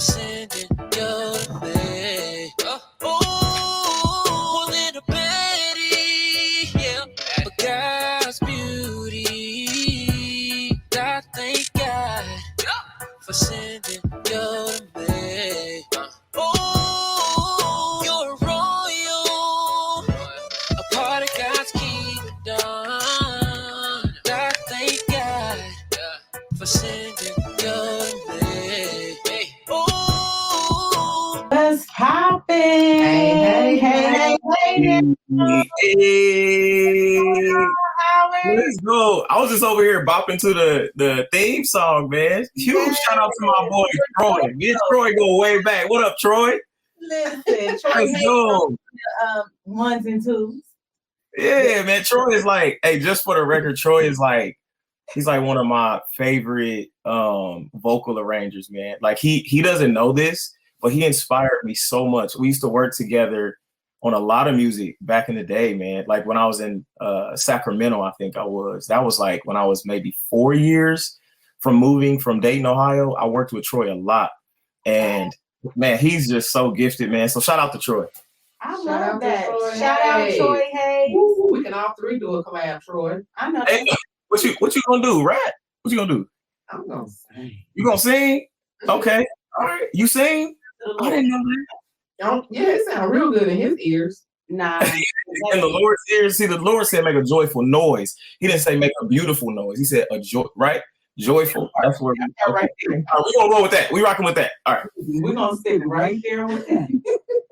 sending you to me. Oh, little Betty, yeah. But God's beauty, I thank God for sending you to me. Oh, you're royal, a part of God's kingdom. I thank God for sending you to me. Oh, what's poppin'? Hey. Let's go. I was just over here bopping to the theme song, man. Huge shout out to my boy Troy. Me and Troy go way back. What up, Troy? Listen, Troy, let's go. Ones and twos. Yeah, man. Troy is like, hey, just for the record, Troy is like, he's like one of my favorite vocal arrangers, man. Like he doesn't know this, but he inspired me so much. We used to work together on a lot of music back in the day, man. Like when I was in Sacramento, I think I was. That was like when I was maybe 4 years from moving from Dayton, Ohio. I worked with Troy a lot. And man, he's just so gifted, man. So shout out to Troy. I love that. Shout out Troy Hayes. We can all three do a collab, Troy. I know. Hey, what you gonna do, Rat? What you gonna do? I'm gonna sing. You gonna sing? Okay. All right. You sing? I didn't know that. Yeah, it sounds real good in his ears. Nah. In the Lord's ears, see, the Lord said make a joyful noise. He didn't say make a beautiful noise. He said a joy, right? Joyful. That's where we right there. All right, we're gonna roll with that. We rocking with that. All right. We're gonna stick right there with that.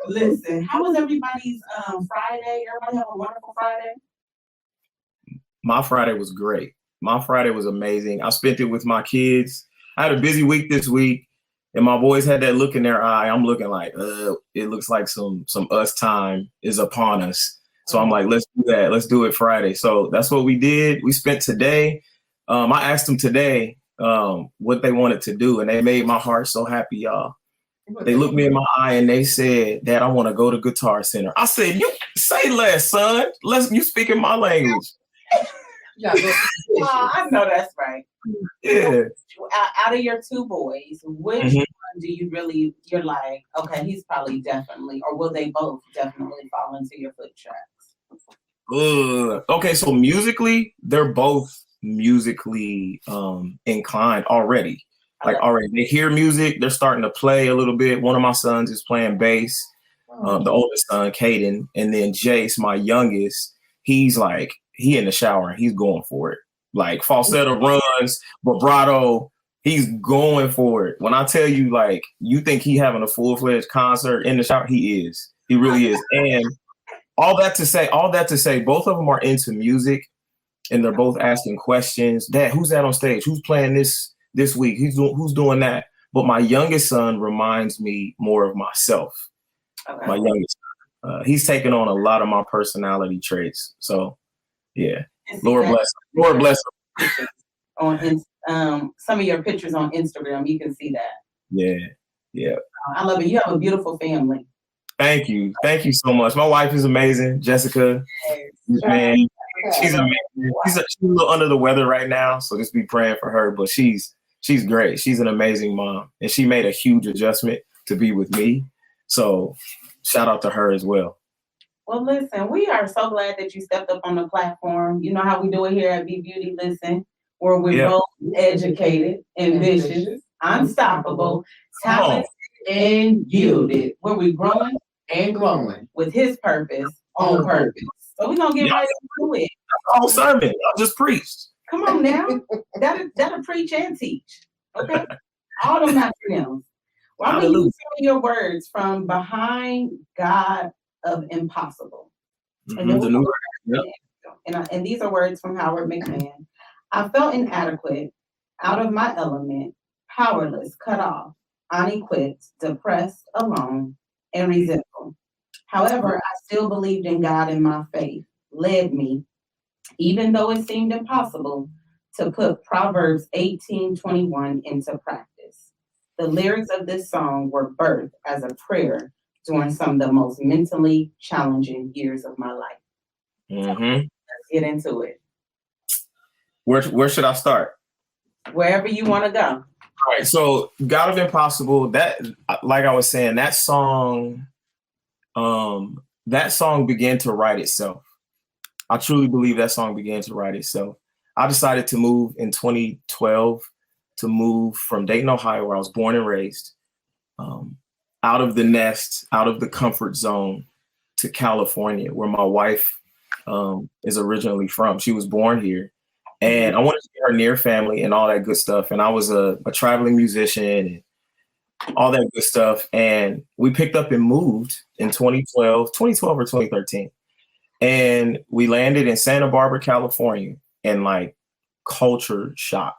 Listen, how was everybody's Friday? Everybody have a wonderful Friday? My Friday was great. My Friday was amazing. I spent it with my kids. I had a busy week this week. And my boys had that look in their eye. I'm looking like, it looks like some us time is upon us. So I'm like, let's do that. Let's do it Friday. So that's what we did. We spent today. I asked them today what they wanted to do, and they made my heart so happy, y'all. They looked me in my eye and they said, Dad, I want to go to Guitar Center. I said, you say less, son. You speaking my language. I know that's right. Yeah. Out of your two boys, which one do you really, you're like, okay, he's probably definitely, or will they both definitely fall into your footsteps? Okay, so musically, they're both musically inclined already. Like already, they hear music, they're starting to play a little bit. One of my sons is playing bass, the oldest son, Caden, and then Jace, my youngest, he's like, he in the shower and he's going for it. Like falsetto runs, vibrato, he's going for it. When I tell you, like, you think he having a full-fledged concert in the shower, he is. He really is. And all that to say, both of them are into music and they're both asking questions. Dad, who's that on stage? Who's playing this week? Who's doing that? But my youngest son reminds me more of myself. Okay. My youngest son. He's taken on a lot of my personality traits. So yeah. Lord bless him. Lord bless him. On some of your pictures on Instagram, you can see that. Yeah. I love it. You have a beautiful family. Thank you so much. My wife is amazing, Jessica. Man, she's amazing. She's a little under the weather right now, so just be praying for her. But she's great. She's an amazing mom, and she made a huge adjustment to be with me. So shout out to her as well. Well, listen, we are so glad that you stepped up on the platform. You know how we do it here at Be Beauty Listen, where we're both educated, ambitious, unstoppable, talented, and yielded, where we're growing and glowing with his purpose on purpose. So we're going to get right into it. Whole sermon. I just preached. Come on now. That'll preach and teach. Okay? All them acronyms. Well, I'm going to use some of your words from Behind God of Impossible. And these are words from Howard McMahon. I felt inadequate, out of my element, powerless, cut off, unequipped, depressed, alone, and resentful. However, I still believed in God, and my faith led me, even though it seemed impossible, to put Proverbs 18:21 into practice. The lyrics of this song were birthed as a prayer during some of the most mentally challenging years of my life. So let's get into it. Where should I start? Wherever you want to go. All right, so God of Impossible, that like I was saying, that song began to write itself. I truly believe that song began to write itself. I decided to move in 2012 to move from Dayton, Ohio, where I was born and raised, out of the nest, out of the comfort zone to California, where my wife is originally from. She was born here. And I wanted to get her near family and all that good stuff. And I was a traveling musician and all that good stuff. And we picked up and moved in 2012 or 2013. And we landed in Santa Barbara, California, and like culture shock.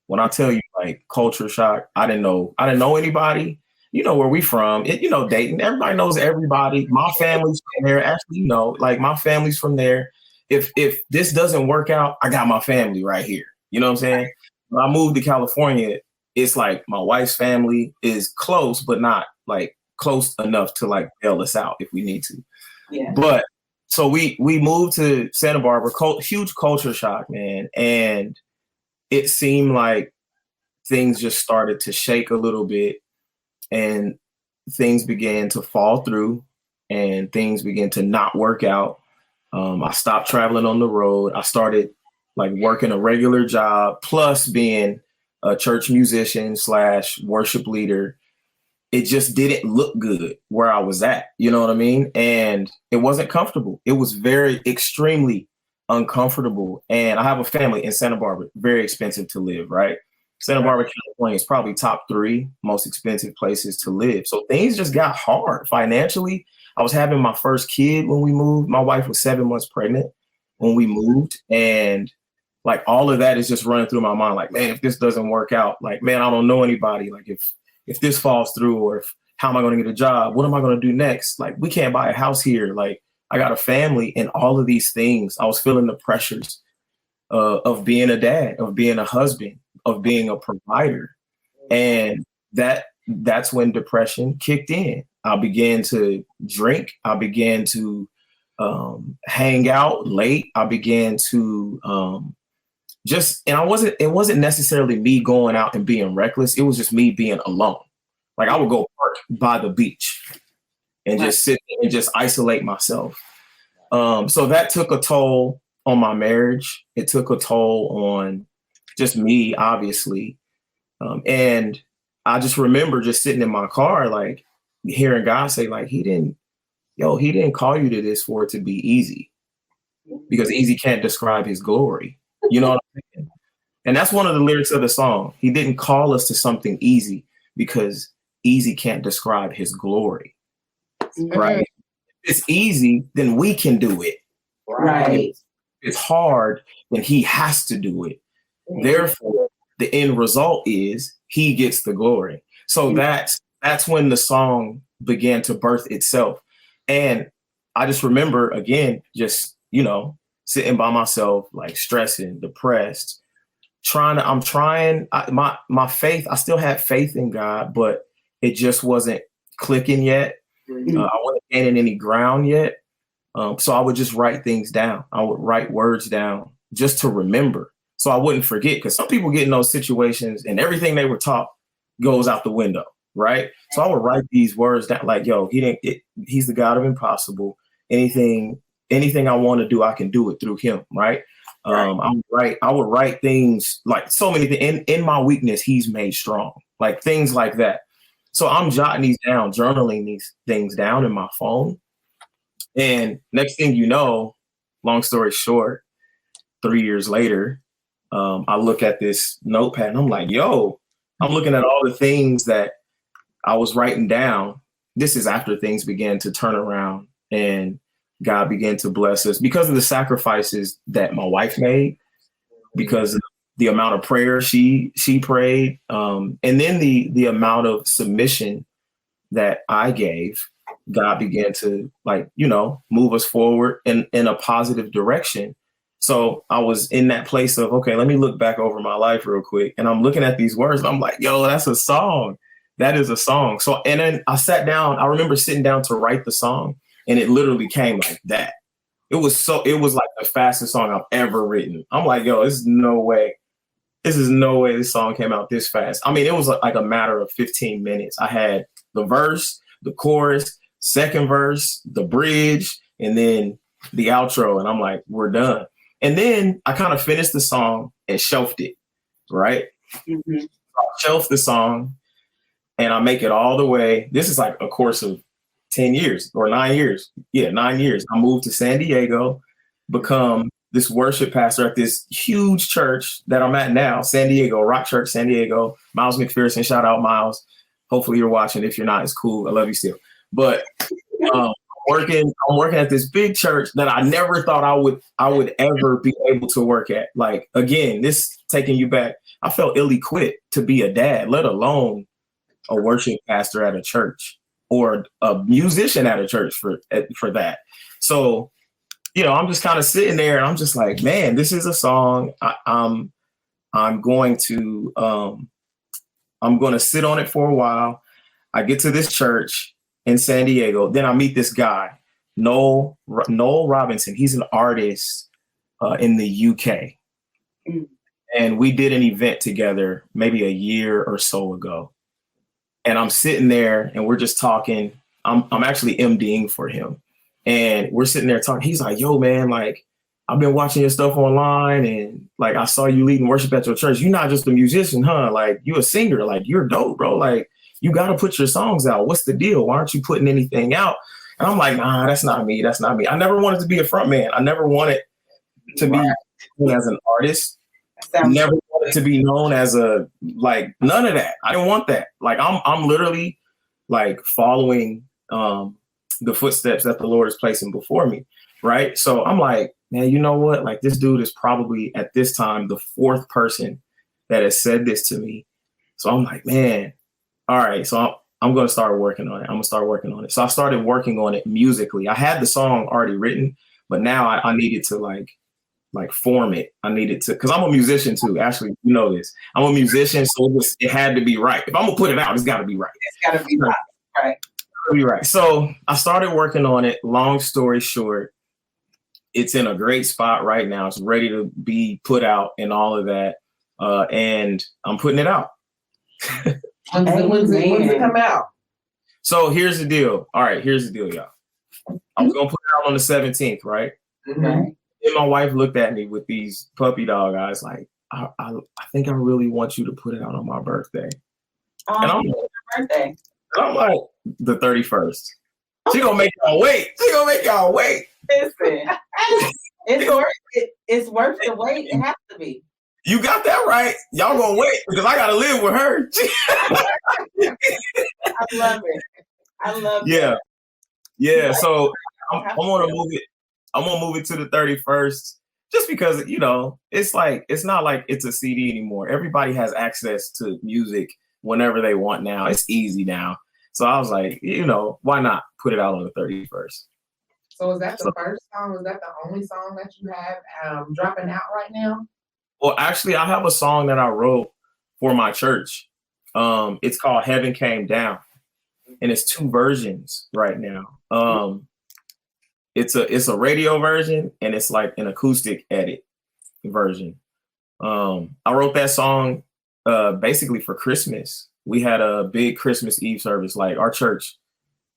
When I tell you like culture shock, I didn't know anybody. You know where we from. Dayton. Everybody knows everybody. My family's from there. Actually, like my family's from there. If this doesn't work out, I got my family right here. You know what I'm saying? When I moved to California, it's like my wife's family is close, but not like close enough to like bail us out if we need to. Yeah. But so we moved to Santa Barbara, huge culture shock, man. And it seemed like things just started to shake a little bit and things began to fall through and things began to not work out. I stopped traveling on the road. I started like working a regular job, plus being a church musician / worship leader. It just didn't look good where I was at. You know what I mean? And it wasn't comfortable. It was very extremely uncomfortable. And I have a family in Santa Barbara, very expensive to live, right? Santa Barbara, California is probably top 3 most expensive places to live. So things just got hard financially. I was having my first kid when we moved. My wife was 7 months pregnant when we moved. And like all of that is just running through my mind. Like, man, if this doesn't work out, like, man, I don't know anybody. Like if this falls through or how am I going to get a job? What am I going to do next? Like, we can't buy a house here. Like, I got a family and all of these things. I was feeling the pressures of being a dad, of being a husband, of being a provider. And that's when depression kicked in. I began to drink. I began to hang out late. I began to it wasn't necessarily me going out and being reckless. It was just me being alone. Like I would go park by the beach and just sit and just isolate myself. So that took a toll on my marriage. It took a toll on just me, obviously. And I just remember just sitting in my car, like hearing God say, like, he didn't call you to this for it to be easy, because easy can't describe his glory. You know what I'm saying? And that's one of the lyrics of the song. He didn't call us to something easy because easy can't describe his glory. Right? If it's easy, then we can do it. Right. If it's hard, then he has to do it. Therefore, the end result is he gets the glory. So that's when the song began to birth itself. And I just remember, again, just, sitting by myself, like stressing, depressed, my faith, I still had faith in God, but it just wasn't clicking yet. I wasn't gaining any ground yet. So I would just write things down. I would write words down just to remember, so I wouldn't forget, because some people get in those situations and everything they were taught goes out the window, right? So I would write these words down, like, yo, he's the God of impossible. Anything I want to do, I can do it through him, right? I would write things like so many things. In my weakness, he's made strong, like things like that. So I'm jotting these down, journaling these things down in my phone. And next thing you know, long story short, 3 years later, I look at this notepad and I'm like, yo, I'm looking at all the things that I was writing down. This is after things began to turn around and God began to bless us because of the sacrifices that my wife made, because of the amount of prayer she prayed, and then the amount of submission that I gave. God began to move us forward in a positive direction. So I was in that place of, okay, let me look back over my life real quick. And I'm looking at these words and I'm like, yo, that's a song. That is a song. So, and then I sat down, I remember sitting down to write the song, and it literally came like that. It was like the fastest song I've ever written. I'm like, yo, there's no way this is no way this song came out this fast. I mean, it was like a matter of 15 minutes. I had the verse, the chorus, second verse, the bridge, and then the outro. And I'm like, we're done. And then I kind of finished the song and shelved it, right? Mm-hmm. I shelved the song and I make it all the way. This is like a course of 10 years or 9 years. Yeah, 9 years. I moved to San Diego, become this worship pastor at this huge church that I'm at now, San Diego, Rock Church, San Diego. Miles McPherson, shout out Miles. Hopefully you're watching. If you're not, it's cool. I love you still. But I'm working at this big church that I never thought I would ever be able to work at. Like, again, this taking you back, I felt ill-equipped to be a dad, let alone a worship pastor at a church or a musician at a church for that. So, you know, I'm just kind of sitting there and I'm just like, man, this is a song. I'm going to sit on it for a while. I get to this church in San Diego. Then I meet this guy, Noel Robinson. He's an artist in the UK. Mm. And we did an event together maybe a year or so ago. And I'm sitting there and we're just talking. I'm actually MDing for him. And we're sitting there talking. He's like, yo, man, like, I've been watching your stuff online and like, I saw you leading worship at your church. You're not just a musician, huh? Like, you a singer, like, you're dope, bro. Like, you got to put your songs out. What's the deal? Why aren't you putting anything out? And I'm like, nah, that's not me. That's not me. I never wanted to be a front man. I never wanted to be known as an artist. Never wanted to be known as like, none of that. I didn't want that. Like, I'm literally like following, the footsteps that the Lord is placing before me. Right. So I'm like, man, you know what? Like, this dude is probably at this time the fourth person that has said this to me. So I'm like, man, all right. So I'm going to start working on it. So I started working on it musically. I had the song already written, but now I needed to like form it. I needed to, because I'm a musician too. Ashley, you know this. I'm a musician, so it had to be right. If I'm gonna put it out, it's got to be right. It's got to be right. Right. Be right. So I started working on it. Long story short, it's in a great spot right now. It's ready to be put out and all of that. And I'm putting it out. When's it come out? So here's the deal. All right, here's the deal, y'all. I was gonna put it out on the 17th, right? Mm-hmm. And my wife looked at me with these puppy dog eyes, like, I think I really want you to put it out on my birthday. And I'm like, birthday. And I'm like, the 31st. She gonna make y'all wait. Listen, it's worth the wait. It has to be. You got that right. Y'all gonna wait because I gotta live with her. I love it. Yeah. Yeah. So I'm gonna move it. I'm gonna move it to the 31st just because, you know, it's not like it's a CD anymore. Everybody has access to music whenever they want now. It's easy now. So I was like, you know, why not put it out on the 31st? So is that the first song? Is that the only song that you have dropping out right now? Well, actually, I have a song that I wrote for my church. It's called Heaven Came Down. And it's 2 versions right now. It's a radio version and it's like an acoustic edit version. I wrote that song basically for Christmas. We had a big Christmas Eve service. Like, our church,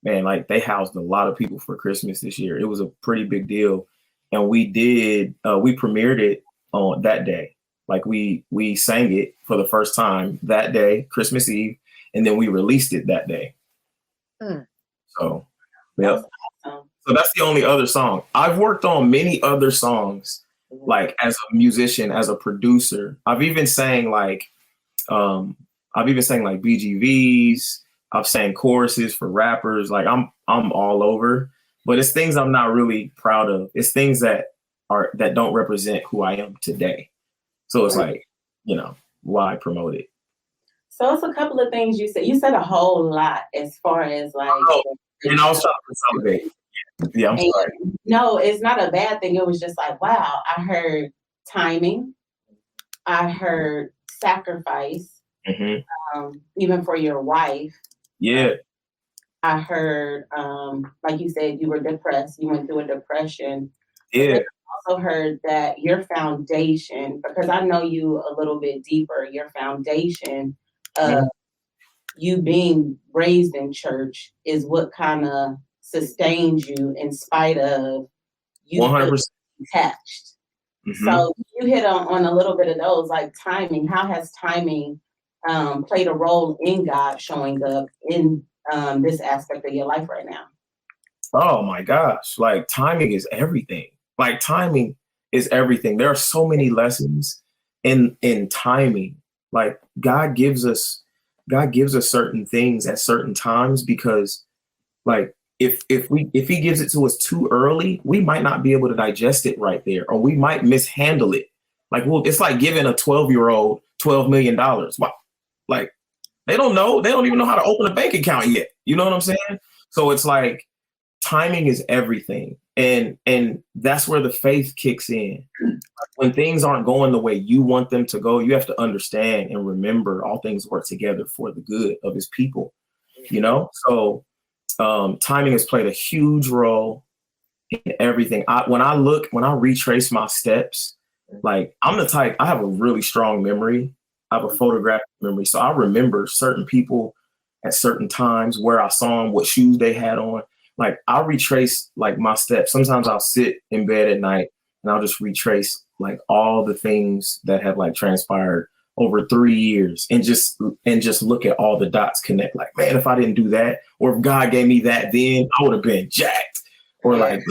man, like, they housed a lot of people for Christmas this year. It was a pretty big deal. And we premiered it on that day. Like, we sang it for the first time that day, Christmas Eve, and then we released it that day. So, yeah. So that's the only other song. I've worked on many other songs, like, as a musician, as a producer. I've even sang like BGVs. I've sang choruses for rappers. Like, I'm all over, but it's things I'm not really proud of. It's things that don't represent who I am today. So it's like, you know, why promote it? So it's a couple of things you said. You said a whole lot as far as like. Oh, and I was trying to consolidate. Yeah, I'm sorry. No, it's not a bad thing. It was just like, wow, I heard timing. I heard sacrifice, even for your wife. Yeah. I heard, like you said, you were depressed. You went through a depression. Yeah. also heard that your foundation, because I know you a little bit deeper, your foundation of you being raised in church is what kind of sustains you in spite of you 100%. attached. So you hit on a little bit of those, like timing. How has timing played a role in God showing up in this aspect of your life right now? Oh my gosh. Like timing is everything. Like timing is everything. There are so many lessons in timing. Like God gives us certain things at certain times because like if he gives it to us too early, we might not be able to digest it right there, or we might mishandle it. Like, well, it's like giving a 12-year-old $12 million. Wow. Like they don't know. They don't even know how to open a bank account yet. You know what I'm saying? So it's like timing is everything. And that's where the faith kicks in. When things aren't going the way you want them to go, you have to understand and remember all things work together for the good of his people, you know? So timing has played a huge role in everything. When I retrace my steps, like I'm the type, I have a really strong memory. I have a photographic memory. So I remember certain people at certain times, where I saw them, what shoes they had on. Like I'll retrace like my steps. Sometimes I'll sit in bed at night and I'll just retrace like all the things that have like transpired over 3 years and just look at all the dots connect. Like, man, if I didn't do that, or if God gave me that, then I would have been jacked. Or like,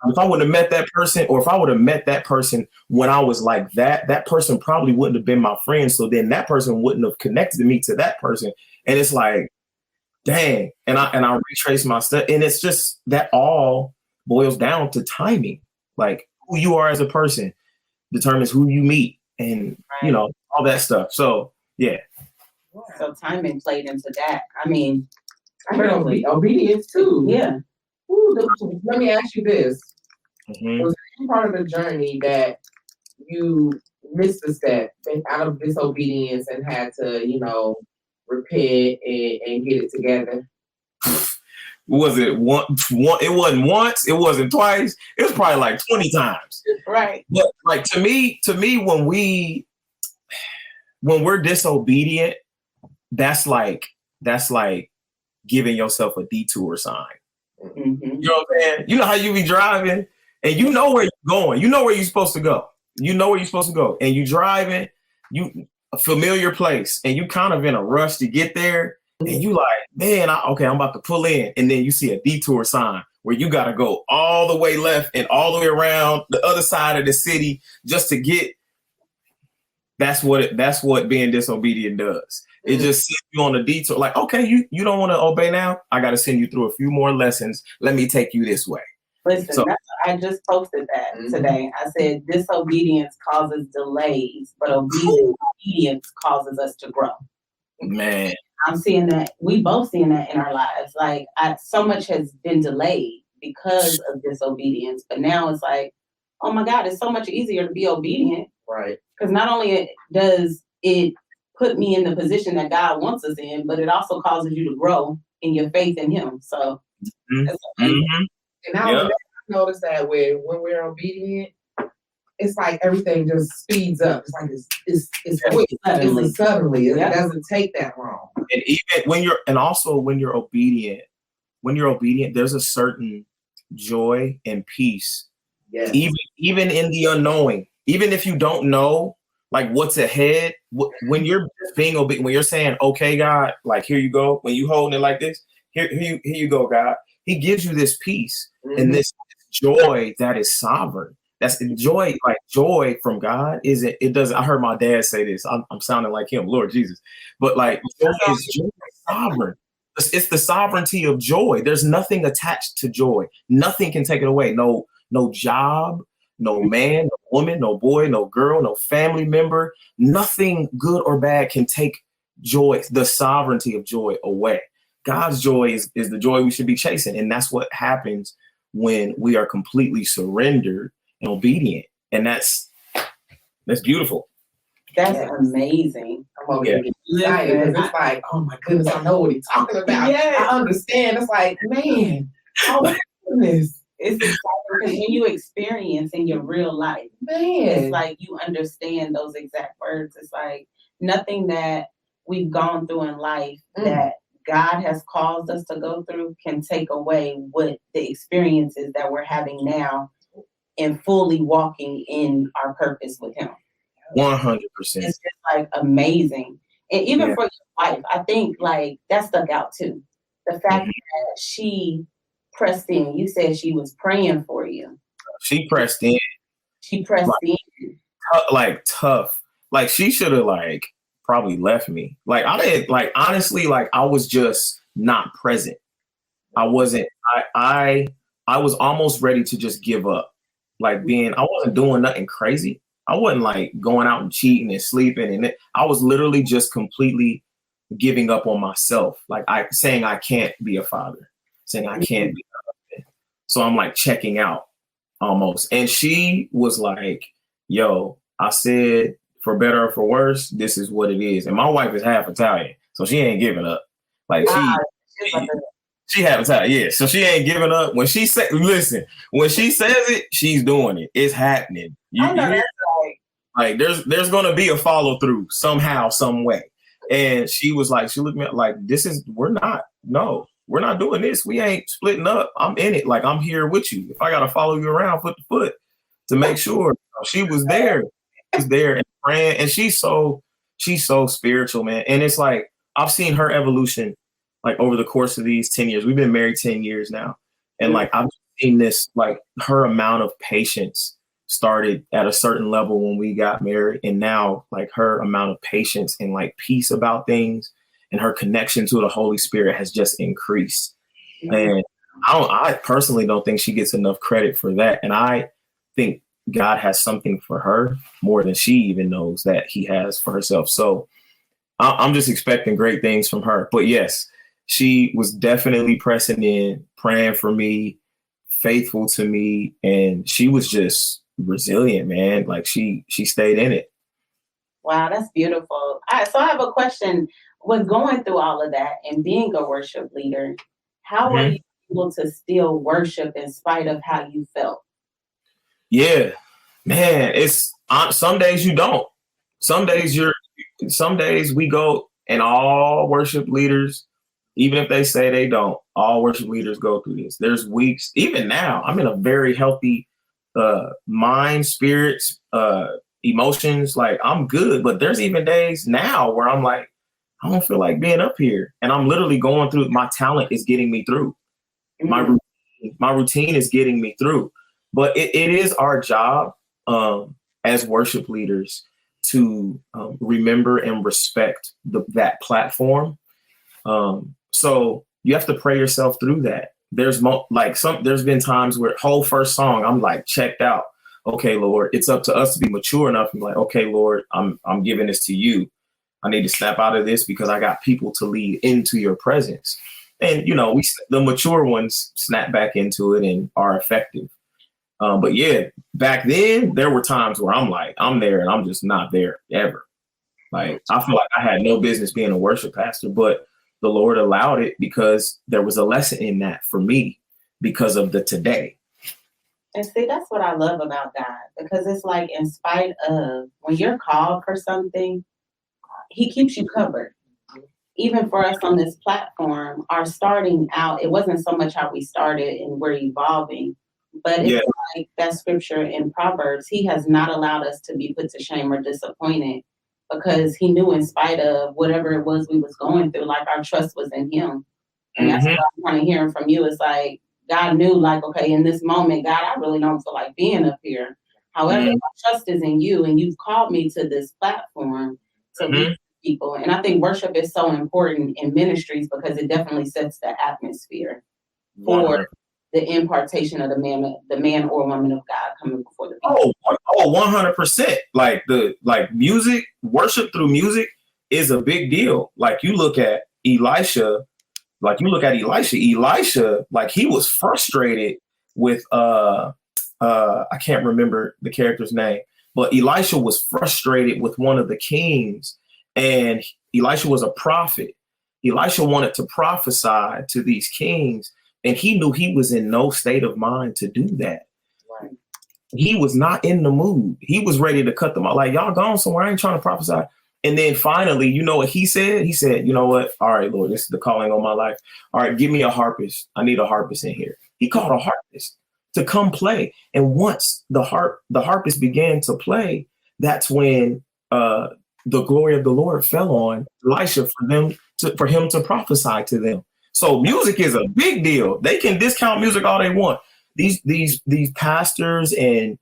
if I would have met that person, or if I would have met that person when I was like that person probably wouldn't have been my friend. So then that person wouldn't have connected me to that person. And it's like, dang. And I retrace my stuff. And it's just that all boils down to timing. Like who you are as a person determines who you meet and, you know, all that stuff. So, yeah. So timing played into that. I mean, obedience too. Yeah. Ooh, let me ask you this. Mm-hmm. Was there any part of the journey that you missed a step out of disobedience and had to, you know, repent and get it together? Was it one? It wasn't once. It wasn't twice. It was probably like 20 times. Right. But like to me, when we're disobedient, that's like giving yourself a detour sign. Mm-hmm. You know what I'm saying? You know how you be driving and you know where you're going. You know where you're supposed to go. And you driving, a familiar place, and you kind of in a rush to get there. And you like, man, I'm about to pull in. And then you see a detour sign where you got to go all the way left and all the way around the other side of the city just to get. That's what being disobedient does. It just sends you on a detour. Like, okay, you don't want to obey now. I got to send you through a few more lessons. Let me take you this way. Listen, I just posted that today. I said disobedience causes delays, but obedience causes us to grow. Man. I'm seeing that. We both seeing that in our lives. Like so much has been delayed because of disobedience, but now it's like, oh my God, it's so much easier to be obedient. Right. Because not only does it put me in the position that God wants us in, but it also causes you to grow in your faith in him. So that's amazing. And I noticed that when we're obedient, it's like everything just speeds up. It's like it's quick. It's suddenly. It doesn't take that long. And even when you're obedient, there's a certain joy and peace. Yes. Even in the unknowing, even if you don't know like what's ahead, when you're being obedient, when you're saying, okay, God, like here you go, when you holding it like this, here you go, God. He gives you this peace and this joy that is sovereign. That's joy. Like joy from God isn't. It doesn't. I heard my dad say this. I'm sounding like him, Lord Jesus. But like joy is sovereign. It's the sovereignty of joy. There's nothing attached to joy. Nothing can take it away. No job, no man, no woman, no boy, no girl, no family member. Nothing good or bad can take joy, the sovereignty of joy away. God's joy is the joy we should be chasing. And that's what happens when we are completely surrendered and obedient. And that's beautiful. That's amazing. I'm over here excited because it's like, oh my goodness, I know what he's talking about. Yeah. I understand. It's like, man, oh my goodness. It's exciting because when you experience in your real life, it's like you understand those exact words. It's like nothing that we've gone through in life that God has caused us to go through can take away what the experiences that we're having now and fully walking in our purpose with Him. 100%. It's just like amazing. And even for your wife, I think like that stuck out too. The fact that she pressed in. You said she was praying for you. She pressed in. She pressed in. Like tough. Like she should have like probably left me. Like I didn't like honestly, like I was just not present. I wasn't I was almost ready to just give up. Like I wasn't doing nothing crazy. I wasn't like going out and cheating and sleeping and I was literally just completely giving up on myself. Like saying I can't be a father, saying I can't be a husband. So I'm like checking out almost. And she was like, yo, I said for better or for worse, this is what it is. And my wife is half Italian, so she ain't giving up. Like she half Italian, yeah. So she ain't giving up. When she when she says it, she's doing it. It's happening. I know that's right. Like there's gonna be a follow through somehow, some way. And she was like, she looked at me like, we're not doing this. We ain't splitting up. I'm in it. Like I'm here with you. If I gotta follow you around foot to foot to make sure. She was there. She was there and praying. And she's so spiritual, man. And it's like I've seen her evolution like over the course of these 10 years. We've been married 10 years now. And like I've seen this, like her amount of patience started at a certain level when we got married. And now like her amount of patience and like peace about things and her connection to the Holy Spirit has just increased. And I personally don't think she gets enough credit for that. And I think God has something for her more than she even knows that He has for herself. So I'm just expecting great things from her. But yes, she was definitely pressing in, praying for me, faithful to me. And she was just resilient, man. Like she stayed in it. Wow, that's beautiful. All right, so I have a question. With going through all of that and being a worship leader, how were you able to still worship in spite of how you felt? Yeah, man, it's some days you don't. Some days we go, and all worship leaders, even if they say they don't, all worship leaders go through this. There's weeks, even now, I'm in a very healthy mind, spirits, emotions. Like I'm good, but there's even days now where I'm like, I don't feel like being up here. And I'm literally going through, my talent is getting me through. My routine is getting me through. But it is our job as worship leaders to remember and respect that platform. So you have to pray yourself through that. There's been times where whole first song, I'm like checked out. Okay, Lord, it's up to us to be mature enough. I'm like, okay, Lord, I'm giving this to you. I need to snap out of this because I got people to lead into your presence. And, the mature ones snap back into it and are effective. But yeah, back then there were times where I'm like, I'm there and I'm just not there ever. Like, I feel like I had no business being a worship pastor, but the Lord allowed it because there was a lesson in that for me because of the today. And see, that's what I love about God, because it's like, in spite of when you're called for something, He keeps you covered. Even for us on this platform, our starting out, it wasn't so much how we started and we're evolving, but it's like that scripture in Proverbs, He has not allowed us to be put to shame or disappointed, because He knew in spite of whatever it was we was going through, like our trust was in Him. And that's what I'm kind of hearing from you. It's like, God knew, like, okay, in this moment, God, I really don't feel like being up here. However, my trust is in you, and you've called me to this platform to reach people. And I think worship is so important in ministries because it definitely sets the atmosphere for the impartation of the man or woman of God coming before the people. 100%. Like music, worship through music is a big deal. Like you look at Elisha, like he was frustrated with I can't remember the character's name, but Elisha was frustrated with one of the kings, and Elisha was a prophet. Elisha wanted to prophesy to these kings, And he knew he was in no state of mind to do that. Right. He was not in the mood. He was ready to cut them out. Like, y'all gone somewhere. I ain't trying to prophesy. And then finally, you know what he said? He said, you know what? All right, Lord, this is the calling on my life. All right, give me a harpist. I need a harpist in here. He called a harpist to come play. And once the harpist began to play, that's when the glory of the Lord fell on Elisha for him to prophesy to them. So music is a big deal. They can discount music all they want. These pastors and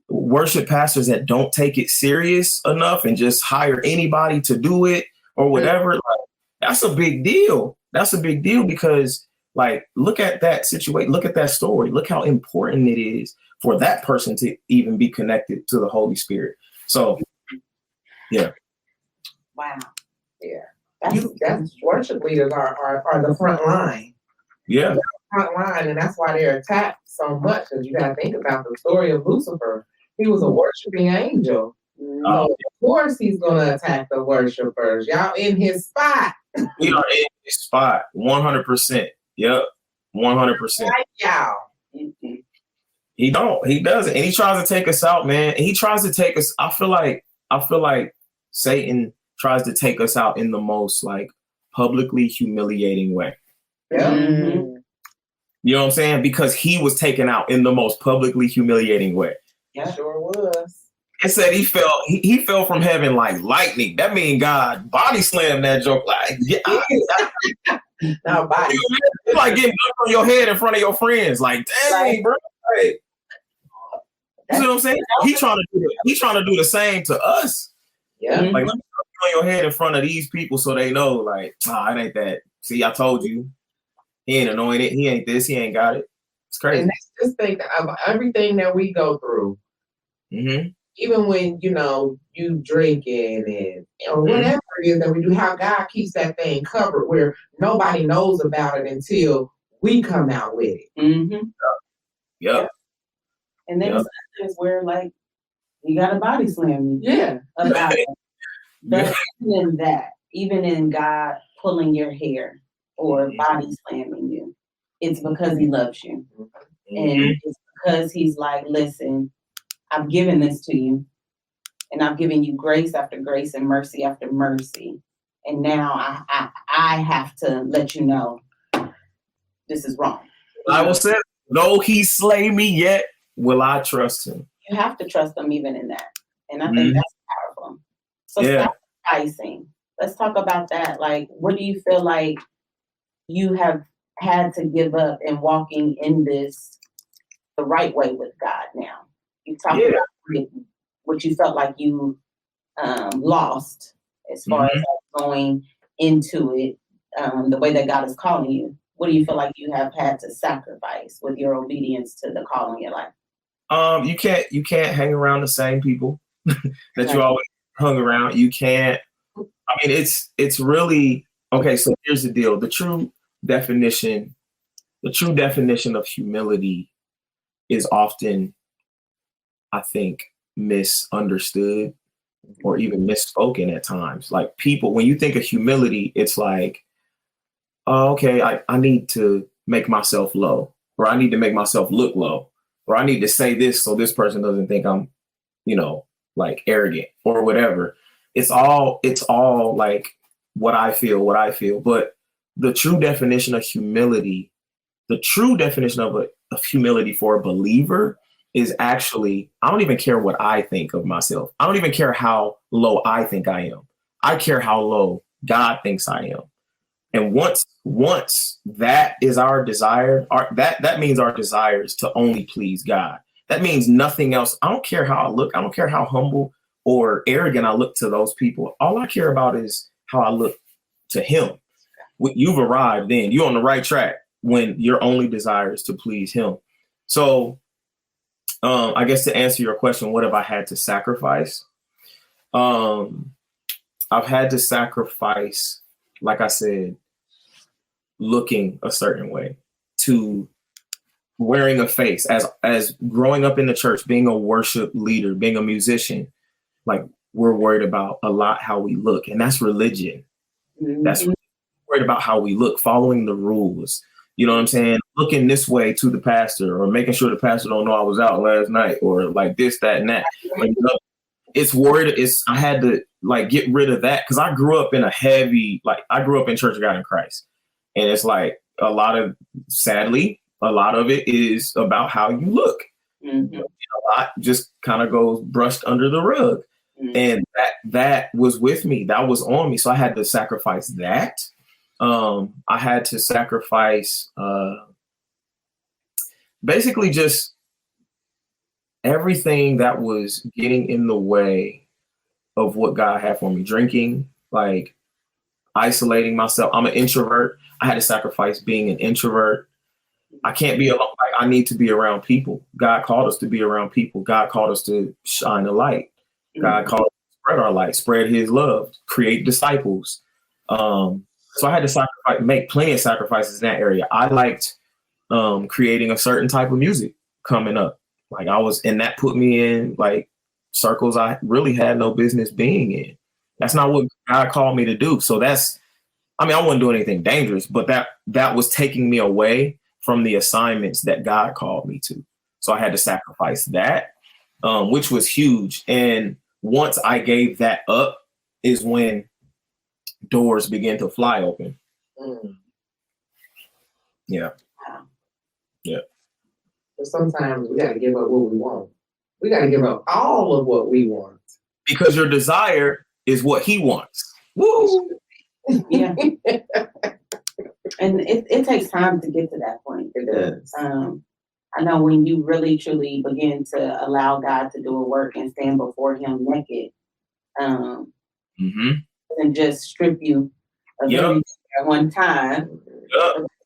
worship pastors that don't take it serious enough and just hire anybody to do it or whatever, like, that's a big deal. That's a big deal because, like, look at that situation. Look at that story. Look how important it is for that person to even be connected to the Holy Spirit. So, yeah. Wow. Yeah. That's worship leaders are the front line. Yeah. The front line, and that's why they're attacked so much. Because you got to think about the story of Lucifer. He was a worshiping angel. So of course he's gonna attack the worshipers. Y'all in his spot. We are in his spot. 100%. Yep. 100%. Like y'all. He doesn't. And he tries to take us out, man. And he tries to take us. I feel like Satan tries to take us out in the most, like, publicly humiliating way. Yeah. Mm-hmm. You know what I'm saying? Because he was taken out in the most publicly humiliating way. Yeah, sure was. It said he fell from heaven like lightning. That means God body slammed that joke. Like, yeah, Now body. it's like getting dunked on your head in front of your friends. Like, dang, bro. Like, you know what I'm saying? He trying to do the same to us. Yeah. Like, let me dunk you on your head in front of these people so they know, like, it ain't that. See, I told you. He ain't anointed. He ain't this. He ain't got it. It's crazy. And just think of everything that we go through. Mm-hmm. Even when, you drinking and or whatever it is that we do, how God keeps that thing covered where nobody knows about it until we come out with it. Mm-hmm. Yep. And then it's things where, like, you got a body slam you. Yeah. About it. But even in God pulling your hair or body slamming you, it's because he loves you. And it's because he's like, listen, I've given this to you. And I've given you grace after grace and mercy after mercy. And now I have to let you know this is wrong. I will say, though he slay me, yet will I trust him. You have to trust them even in that. And I think that's powerful. So sacrificing. Let's talk about that. Like, what do you feel like you have had to give up in walking in this the right way with God now? You talked about what you felt like you lost as far as like going into it, the way that God is calling you. What do you feel like you have had to sacrifice with your obedience to the call in your life? You can't hang around the same people that you always hung around. You can't. I mean, it's really okay. So here's the deal: the true definition of humility is often, I think, misunderstood or even misspoken at times. Like, people, when you think of humility, it's like, oh, okay, I need to make myself low, or I need to make myself look low, or I need to say this so this person doesn't think I'm, like, arrogant or whatever. It's all like what I feel. But the true definition of humility, of humility for a believer is actually, I don't even care what I think of myself. I don't even care how low I think I am. I care how low God thinks I am. And once that is our desire, that means our desire is to only please God. That means nothing else. I don't care how I look. I don't care how humble or arrogant I look to those people. All I care about is how I look to him. You've arrived then. You're on the right track when your only desire is to please him. So I guess to answer your question, what have I had to sacrifice? I've had to sacrifice, like I said, looking a certain way, to wearing a face, as growing up in the church, being a worship leader, being a musician. Like, we're worried about a lot how we look, and that's religion. That's worried about how we look, following the rules. You know what I'm saying? looking this way to the pastor, or making sure the pastor don't know I was out last night, or like this, that, and that. Like, it's worried. I had to like get rid of that, because I grew up in I grew up in Church of God in Christ, and it's like sadly, a lot of it is about how you look. Mm-hmm. A lot just kind of goes brushed under the rug. Mm-hmm. And that was with me. That was on me. So I had to sacrifice that. I had to sacrifice basically just everything that was getting in the way of what God had for me. Drinking, like isolating myself. I'm an introvert. I had to sacrifice being an introvert. I can't be alone. Like, I need to be around people. God called us to be around people. God called us to shine the light. God called us to spread our light, spread his love, create disciples. So I had to make plenty of sacrifices in that area. I liked creating a certain type of music coming up. Like and that put me in like circles I really had no business being in. That's not what God called me to do. So I wasn't doing anything dangerous, but that was taking me away from the assignments that God called me to. So I had to sacrifice that, which was huge. And once I gave that up is when doors began to fly open. Yeah. Yeah. But sometimes we got to give up what we want. We got to give up all of what we want. Because your desire is what he wants. Woo! Yeah. And it takes time to get to that point. It does. I know when you really truly begin to allow God to do a work and stand before him naked, and just strip you of everything at one time,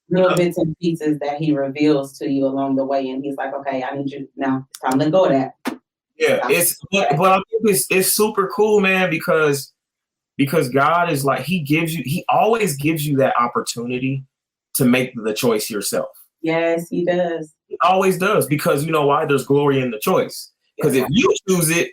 little bits and pieces that he reveals to you along the way, and he's like, okay, I need you now. It's time to let go of that. Yeah, but I think it's super cool, man, because God is like, he always gives you that opportunity to make the choice yourself. Yes, he does. He always does, because you know why? There's glory in the choice. Because if you choose it,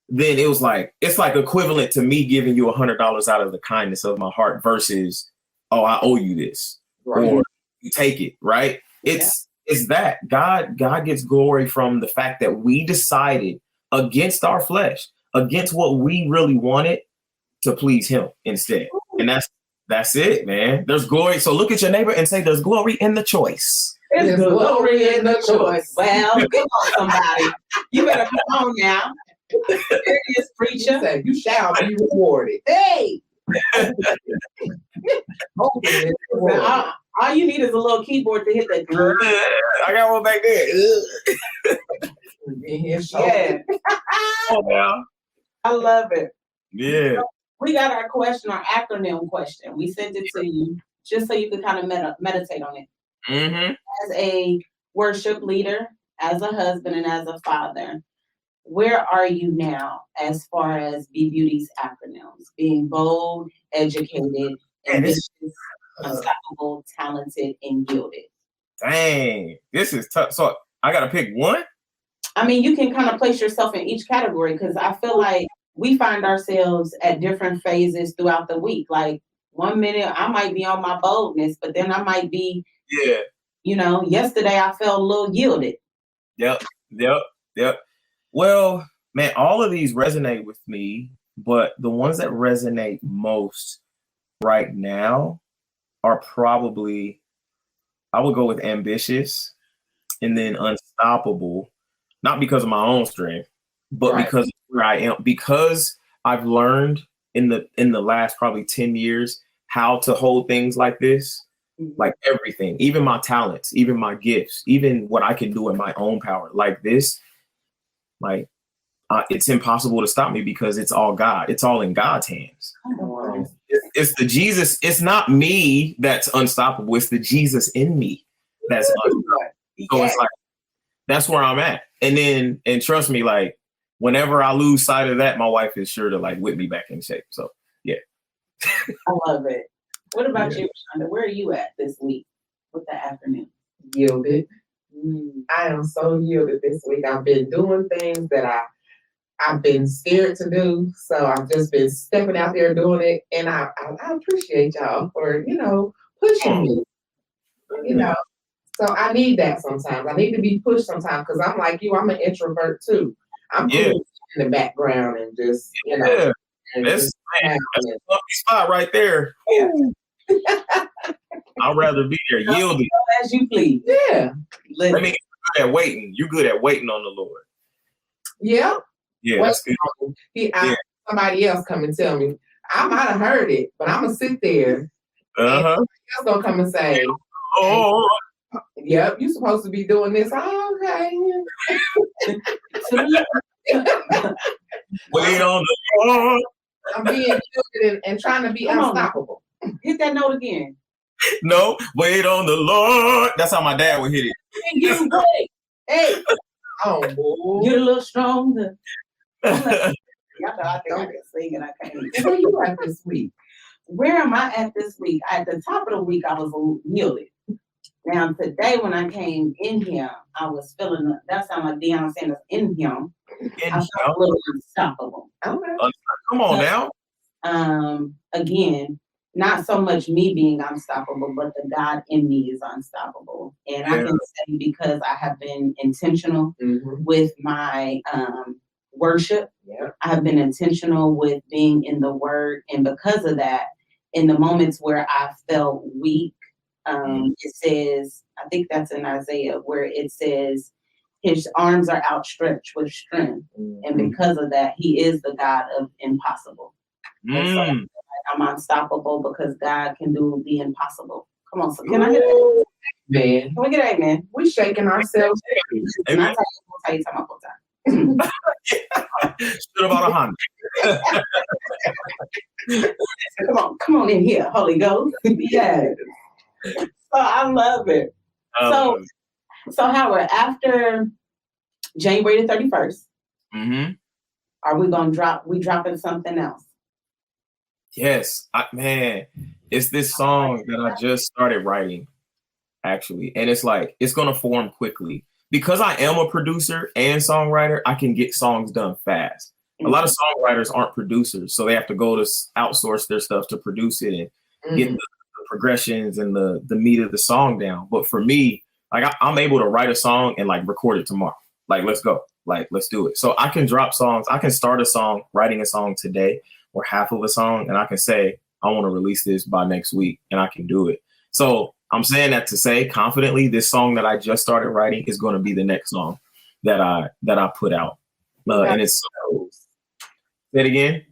then it's like equivalent to me giving you $100 out of the kindness of my heart versus, oh, I owe you this, or you take it, right? It's that God gets glory from the fact that we decided against our flesh, against what we really wanted, to please him instead. And that's it, man. There's glory. So look at your neighbor and say, there's glory in the choice. There's glory in the choice. Well, come on, somebody. You better come on now. There it is, preacher. Say, you shall be rewarded. Hey! All you need is a little keyboard to hit that. I got one back there. Yeah. Oh, man. I love it. Yeah. We got our question, our acronym question. We sent it to you just so you could kind of meditate on it. Mm-hmm. As a worship leader, as a husband, and as a father, where are you now as far as Be Beauty's acronyms? Being bold, educated, ambitious, unstoppable, talented, and gilded. Dang, this is tough. So I got to pick one? I mean, you can kind of place yourself in each category, because I feel like we find ourselves at different phases throughout the week. Like 1 minute I might be on my boldness, but then I might be, yesterday I felt a little yielded. Yep. Well, man, all of these resonate with me, but the ones that resonate most right now are probably, I would go with ambitious and then unstoppable, not because of my own strength, but because of where I am, because I've learned in the last probably 10 years how to hold things like this, like everything, even my talents, even my gifts, even what I can do in my own power like this, like it's impossible to stop me, because it's all God. It's all in God's hands. It's the Jesus. It's not me that's unstoppable. It's the Jesus in me that's unstoppable. So it's like, that's where I'm at. And trust me, like, whenever I lose sight of that, my wife is sure to like whip me back in shape. So yeah. I love it. What about you, Shonda? Where are you at this week with the afternoon? Yielded. I am so yielded this week. I've been doing things that I've been scared to do. So I've just been stepping out there doing it. And I appreciate y'all for, pushing me. So I need that sometimes. I need to be pushed sometimes because I'm like you. I'm an introvert too. I'm cool in the background and just And that's a lucky spot right there. I'd rather be there, yielding. As you please. Yeah. I mean, you're good at waiting. You're good at waiting on the Lord. Yeah. Yeah, that's good. Somebody else come and tell me. I might have heard it, but I'm gonna sit there. Uh-huh. Else gonna come and say, "Oh, yep, you're supposed to be doing this." Oh, okay. Wait on the Lord. I'm being good and trying to be unstoppable. Hit that note again. No, wait on the Lord. That's how my dad would hit it. You wait. Hey. Oh, boy. Get a little stronger. Y'all know I think I can sing and I can't. Where you at this week? Where am I at this week? At the top of the week, I was yielded. Now, today when I came in here, I was feeling, that sounded like Deion Sanders in him. I felt a little unstoppable. Okay. Come on now. Again, not so much me being unstoppable, but the God in me is unstoppable. And I can say because I have been intentional with my worship. Yeah. I have been intentional with being in the word. And because of that, in the moments where I felt weak, it says, I think that's in Isaiah, where it says, his arms are outstretched with strength. And because of that, he is the God of impossible. And so I'm unstoppable because God can do the impossible. Come on, so can I get it? Man. Can we get it, man? We shaking ourselves. And I'll tell you time after time. Should about 100. Come on in here, Holy Ghost. Yes. So I love it. So Howard, after January the 31st, are we gonna dropping something else? Yes, man, it's this song that I just started writing, actually, and it's like it's gonna form quickly because I am a producer and songwriter. I can get songs done fast. A lot of songwriters aren't producers, so they have to go to outsource their stuff to produce it and get the progressions and the meat of the song down. But for me, like I'm able to write a song and like record it tomorrow. Like, let's go. Like, let's do it. So I can drop songs. I can start a song, writing a song today or half of a song, and I can say, I want to release this by next week, and I can do it. So I'm saying that to say confidently, this song that I just started writing is going to be the next song that I put out. And it's say it again.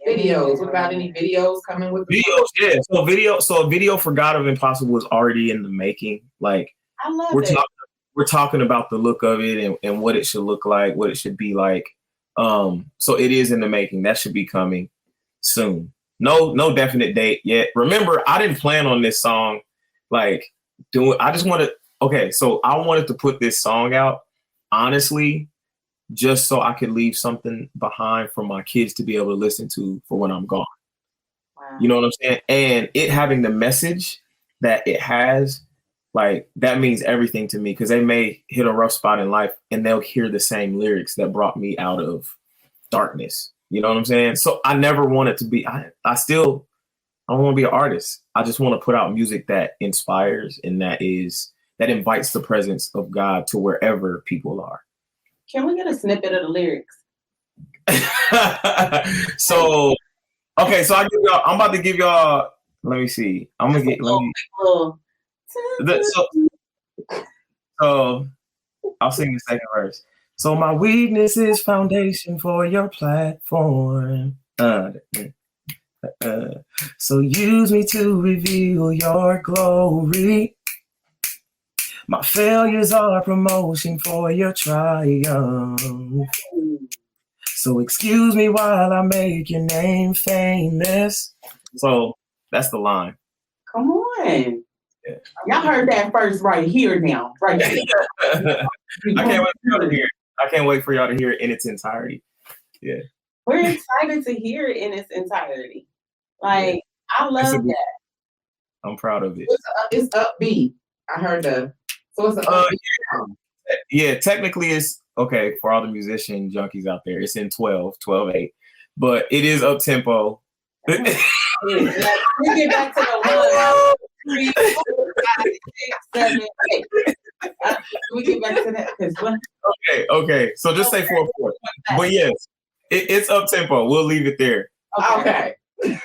Videos. What about any videos coming with the videos? Yeah. So a video for God of Impossible is already in the making. Like I love it. We're talking about the look of it and what it should look like, what it should be like. So it is in the making. That should be coming soon. No definite date yet. Remember, I didn't plan on this song like doing. I just wanted. Okay, so I wanted to put this song out honestly, just so I could leave something behind for my kids to be able to listen to for when I'm gone. Wow. You know what I'm saying? And it having the message that it has, like, that means everything to me because they may hit a rough spot in life and they'll hear the same lyrics that brought me out of darkness. You know what I'm saying? So I never wanted to be, I don't want to be an artist. I just want to put out music that inspires and that invites the presence of God to wherever people are. Can we get a snippet of the lyrics? So I'm about to give y'all, let me see. So I'll sing the second verse. So my weakness is foundation for your platform. So use me to reveal your glory. My failures are promotion for your triumph. So excuse me while I make your name famous. So that's the line. Come on. Yeah. Y'all heard that first right here now. Right here. I can't wait for y'all to hear it. I can't wait for y'all to hear it in its entirety. Yeah. We're excited to hear it in its entirety. Like, I love that. I'm proud of it. It's upbeat. I heard that. So it's an upbeat song. Yeah, technically it's okay for all the musician junkies out there. It's in 12/8, but it is up tempo. We get back to the 1, 3, 5, 6, 7, 8. We get back to that. Okay. So just say 4/4. But yes, it's up tempo. We'll leave it there. Okay. Because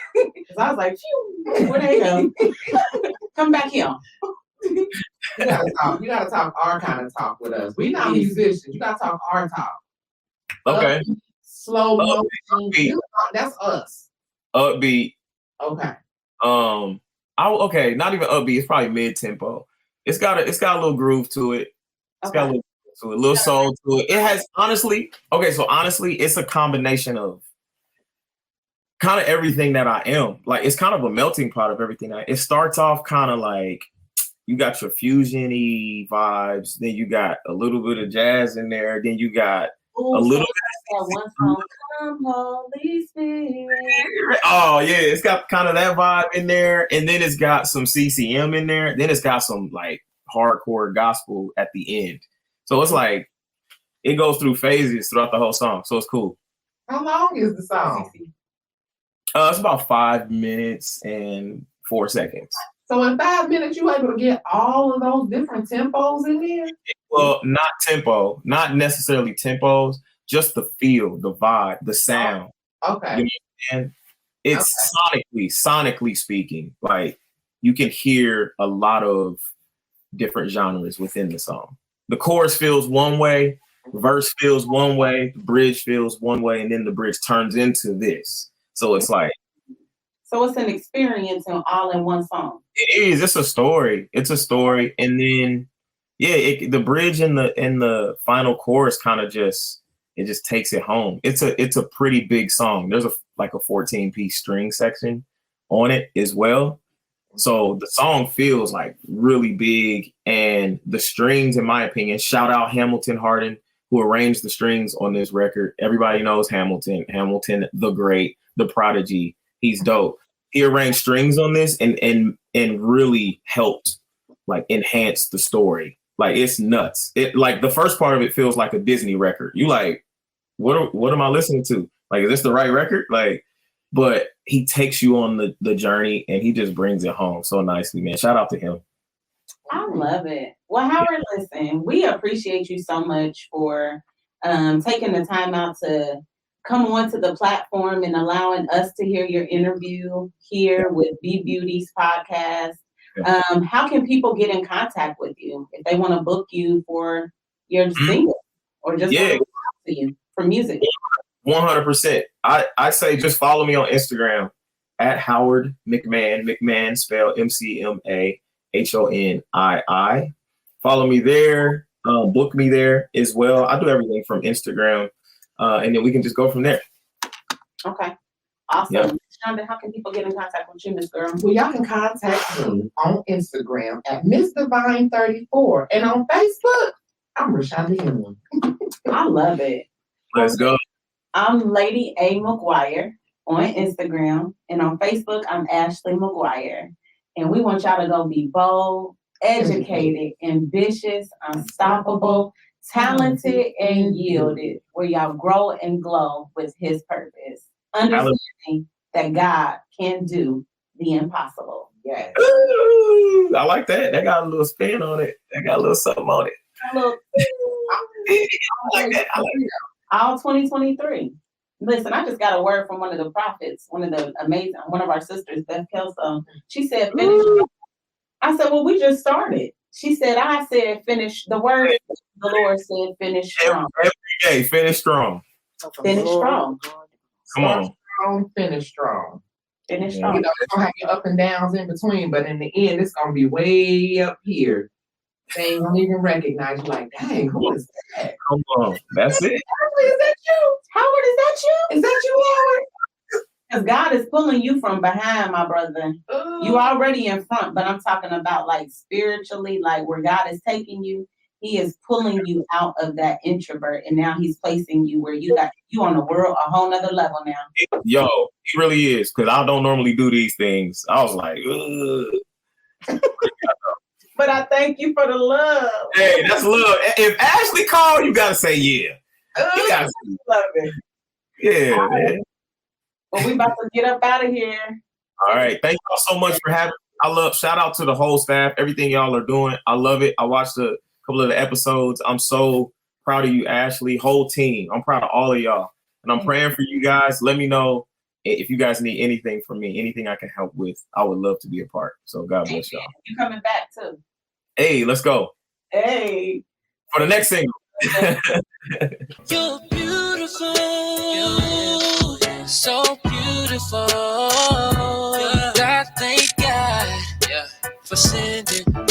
I was like, phew, where they go? Come back here. You gotta talk our kind of talk with us. We not musicians. You gotta talk our talk. Okay. Slow motion. That's us. Upbeat. Okay. Not even upbeat. It's probably mid tempo. It's got a little groove to it. It's got a little soul to it. It has honestly, it's a combination of kind of everything that I am. Like it's kind of a melting pot of everything. It starts off kind of like you got your fusion-y vibes, then you got a little bit of jazz in there, then you got a little bit of one song, Come Holy Spirit. Oh yeah, it's got kind of that vibe in there, and then it's got some CCM in there, then it's got some like hardcore gospel at the end. So it's like it goes through phases throughout the whole song. So it's cool. How long is the song? It's about 5 minutes and 4 seconds. So in 5 minutes, you able to get all of those different tempos in there? Well, not tempo, not necessarily tempos, just the feel, the vibe, the sound. Okay. You know, and it's sonically speaking, like you can hear a lot of different genres within the song. The chorus feels one way, verse feels one way, the bridge feels one way, and then the bridge turns into this. So it's like. So it's an experience all in one song. It is. It's a story. And then, the bridge and the final chorus kind of just takes it home. It's a pretty big song. There's a 14-piece string section on it as well. So the song feels like really big, and the strings, in my opinion, shout out Hamilton Hardin, who arranged the strings on this record. Everybody knows Hamilton, the great, the prodigy. He's dope. He arranged strings on this and really helped like enhance the story. Like it's nuts. It like the first part of it feels like a Disney record. You like, what am I listening to? Like, is this the right record? Like, but he takes you on the journey and he just brings it home so nicely, man. Shout out to him. I love it. Well, Howard, listen, we appreciate you so much for taking the time out to come onto the platform and allowing us to hear your interview here with Be Beauty's podcast. Yeah. How can people get in contact with you if they want to book you for your single or just want to talk to you for music? 100%. I say just follow me on Instagram at Howard McMahon. McMahon spelled McMahonii. Follow me there. Book me there as well. I do everything from Instagram. And then we can just go from there. Okay. Awesome. Yep. Shonda, how can people get in contact with you, Miss Girl? Well, y'all can contact me on Instagram at Miss Divine34. And on Facebook, I'm Rashonda Henley. I love it. Let's go. I'm Lady A. McGuire on Instagram. And on Facebook, I'm Ashley McGuire. And we want y'all to go be bold, educated, ambitious, unstoppable, talented, and yielded, where y'all grow and glow with his purpose. Understanding that God can do the impossible. Yes. Ooh, I like that. That got a little spin on it. That got a little something on it. Look, I like that. all 2023. Listen, I just got a word from one of the prophets, one of our sisters, Beth Kelso. She said, finish. I said, well, we just started. She said, I said, finish. The word, the Lord said, finish strong. Every day, finish strong. Finish strong. Come on. Strong, finish strong. Finish You strong. know, it's gonna have your up and downs in between, but in the end, it's gonna be way up here. They ain't gonna even recognize you. Like, dang, who is that? Come on. That's it. Is that you? Howard, is that you? Is that you, Howard? Because God is pulling you from behind, my brother. You already in front, but I'm talking about like spiritually, like where God is taking you. He is pulling you out of that introvert, and now he's placing you where you on the world, a whole nother level now. Yo, he really is, because I don't normally do these things. I was like, ugh. But I thank you for the love. Hey, that's love. If Ashley called, you gotta say yeah. You gotta say, Love it. yeah, man. Well, we about to get up out of here. All right. Thank y'all so much for having me. shout out to the whole staff, everything y'all are doing. I love it. I watched a couple of the episodes. I'm so proud of you, Ashley, whole team. I'm proud of all of y'all. And I'm praying for you guys. Let me know if you guys need anything from me, anything I can help with. I would love to be a part. So God bless y'all. You coming back too. Hey, let's go. Hey. For the next single. You're beautiful. So beautiful. God, thank God for sending